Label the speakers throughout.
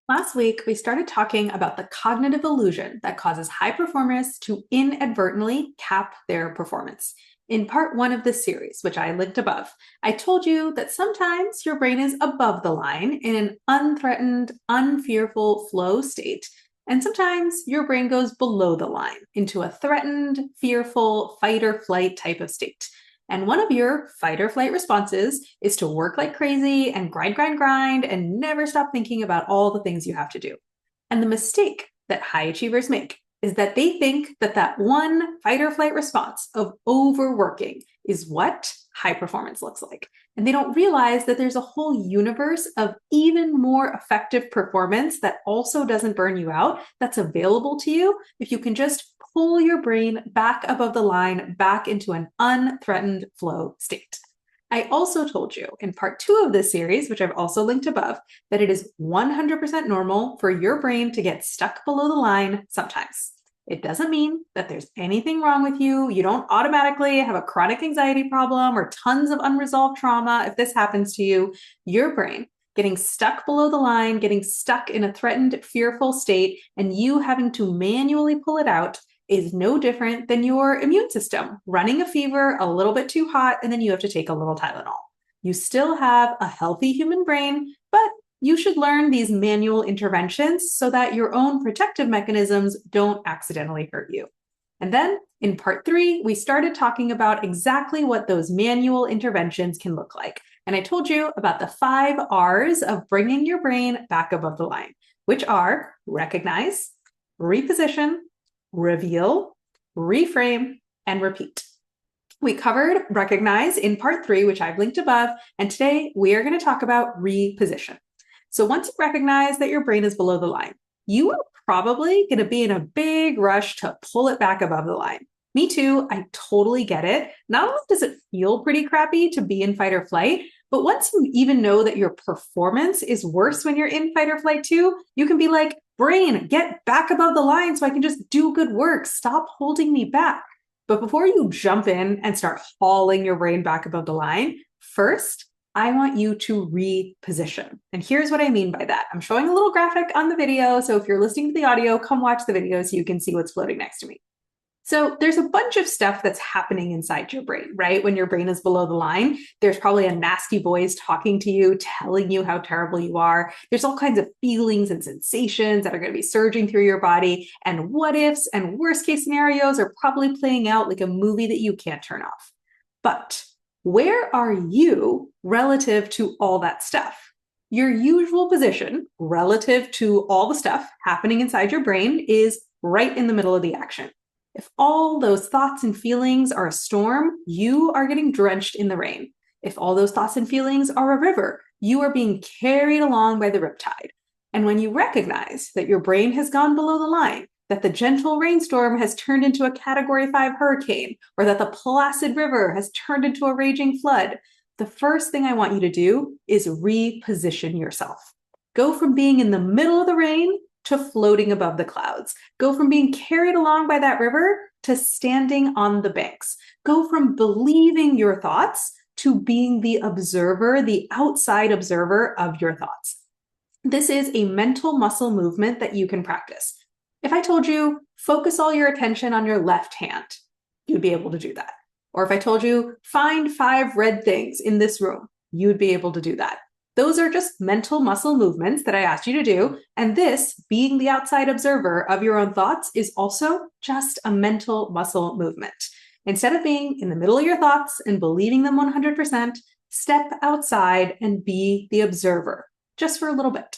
Speaker 1: Last week, we started talking about the cognitive illusion that causes high performers to inadvertently cap their performance. In part one of this series, which I linked above, I told you that sometimes your brain is above the line in an unthreatened, unfearful flow state, and sometimes your brain goes below the line into a threatened, fearful, fight or flight type of state. And one of your fight or flight responses is to work like crazy and grind, grind, grind, and never stop thinking about all the things you have to do. And the mistake that high achievers make is that they think that that one fight or flight response of overworking is what high performance looks like. And they don't realize that there's a whole universe of even more effective performance that also doesn't burn you out, that's available to you if you can just pull your brain back above the line, back into an unthreatened flow state. I also told you in part two of this series, which I've also linked above, that it is 100% normal for your brain to get stuck below the line sometimes. It doesn't mean that there's anything wrong with you. You don't automatically have a chronic anxiety problem or tons of unresolved trauma if this happens to you. Your brain getting stuck below the line, getting stuck in a threatened, fearful state, and you having to manually pull it out is no different than your immune system running a fever a little bit too hot, and then you have to take a little Tylenol. You still have a healthy human brain, but you should learn these manual interventions so that your own protective mechanisms don't accidentally hurt you. And then in part three, we started talking about exactly what those manual interventions can look like. And I told you about the 5 R's of bringing your brain back above the line, which are recognize, reposition, reveal, reframe, and repeat. We covered recognize in part 3, which I've linked above, and today we are going to talk about reposition. So once you recognize that your brain is below the line, you are probably going to be in a big rush to pull it back above the line. Me too, I totally get it. Not only does it feel pretty crappy to be in fight or flight, but once you even know that your performance is worse when you're in fight or flight too, you can be like, brain, get back above the line so I can just do good work. Stop holding me back. But before you jump in and start hauling your brain back above the line, first, I want you to reposition. And here's what I mean by that. I'm showing a little graphic on the video, so if you're listening to the audio, come watch the video so you can see what's floating next to me. So there's a bunch of stuff that's happening inside your brain, right? When your brain is below the line, there's probably a nasty voice talking to you, telling you how terrible you are. There's all kinds of feelings and sensations that are going to be surging through your body. And what ifs and worst case scenarios are probably playing out like a movie that you can't turn off. But where are you relative to all that stuff? Your usual position relative to all the stuff happening inside your brain is right in the middle of the action. If all those thoughts and feelings are a storm, you are getting drenched in the rain. If all those thoughts and feelings are a river, you are being carried along by the riptide. And when you recognize that your brain has gone below the line, that the gentle rainstorm has turned into a Category 5 hurricane, or that the placid river has turned into a raging flood, the first thing I want you to do is reposition yourself. Go from being in the middle of the rain to floating above the clouds. Go from being carried along by that river to standing on the banks. Go from believing your thoughts to being the observer, the outside observer of your thoughts. This is a mental muscle movement that you can practice. If I told you, focus all your attention on your left hand, you'd be able to do that. Or if I told you, find 5 red things in this room, you'd be able to do that. Those are just mental muscle movements that I asked you to do. And this, being the outside observer of your own thoughts, is also just a mental muscle movement. Instead of being in the middle of your thoughts and believing them 100%, step outside and be the observer, just for a little bit.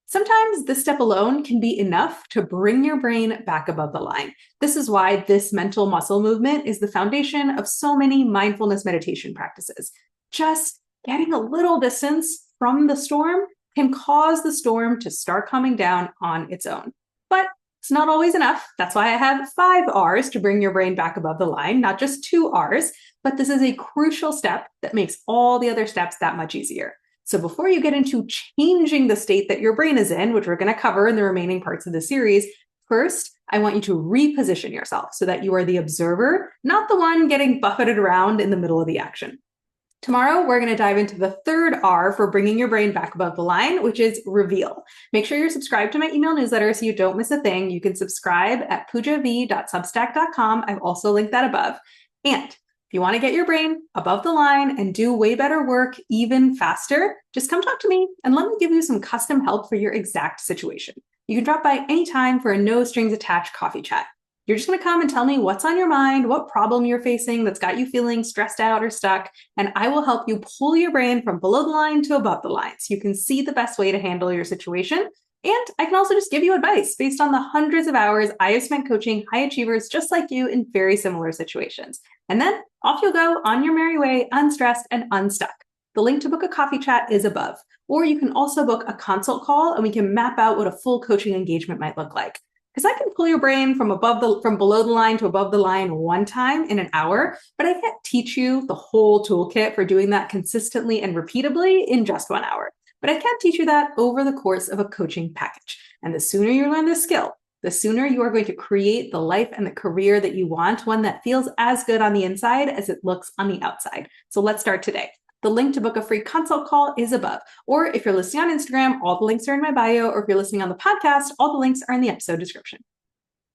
Speaker 1: Sometimes this step alone can be enough to bring your brain back above the line. This is why this mental muscle movement is the foundation of so many mindfulness meditation practices. Just getting a little distance from the storm can cause the storm to start coming down on its own. But it's not always enough. That's why I have 5 R's to bring your brain back above the line, not just 2 R's, but this is a crucial step that makes all the other steps that much easier. So before you get into changing the state that your brain is in, which we're going to cover in the remaining parts of the series, first, I want you to reposition yourself so that you are the observer, not the one getting buffeted around in the middle of the action. Tomorrow, we're going to dive into the third R for bringing your brain back above the line, which is reveal. Make sure you're subscribed to my email newsletter so you don't miss a thing. You can subscribe at poojav.substack.com. I've also linked that above. And if you want to get your brain above the line and do way better work even faster, just come talk to me and let me give you some custom help for your exact situation. You can drop by anytime for a no strings attached coffee chat. You're just going to come and tell me what's on your mind, what problem you're facing that's got you feeling stressed out or stuck, and I will help you pull your brain from below the line to above the line so you can see the best way to handle your situation. And I can also just give you advice based on the hundreds of hours I have spent coaching high achievers just like you in very similar situations. And then off you'll go on your merry way, unstressed and unstuck. The link to book a coffee chat is above. Or you can also book a consult call and we can map out what a full coaching engagement might look like. Because I can pull your brain from below the line to above the line one time in an hour, but I can't teach you the whole toolkit for doing that consistently and repeatably in just 1 hour. But I can teach you that over the course of a coaching package. And the sooner you learn this skill, the sooner you are going to create the life and the career that you want, one that feels as good on the inside as it looks on the outside. So let's start today. The link to book a free consult call is above. Or if you're listening on Instagram, all the links are in my bio. Or if you're listening on the podcast, all the links are in the episode description.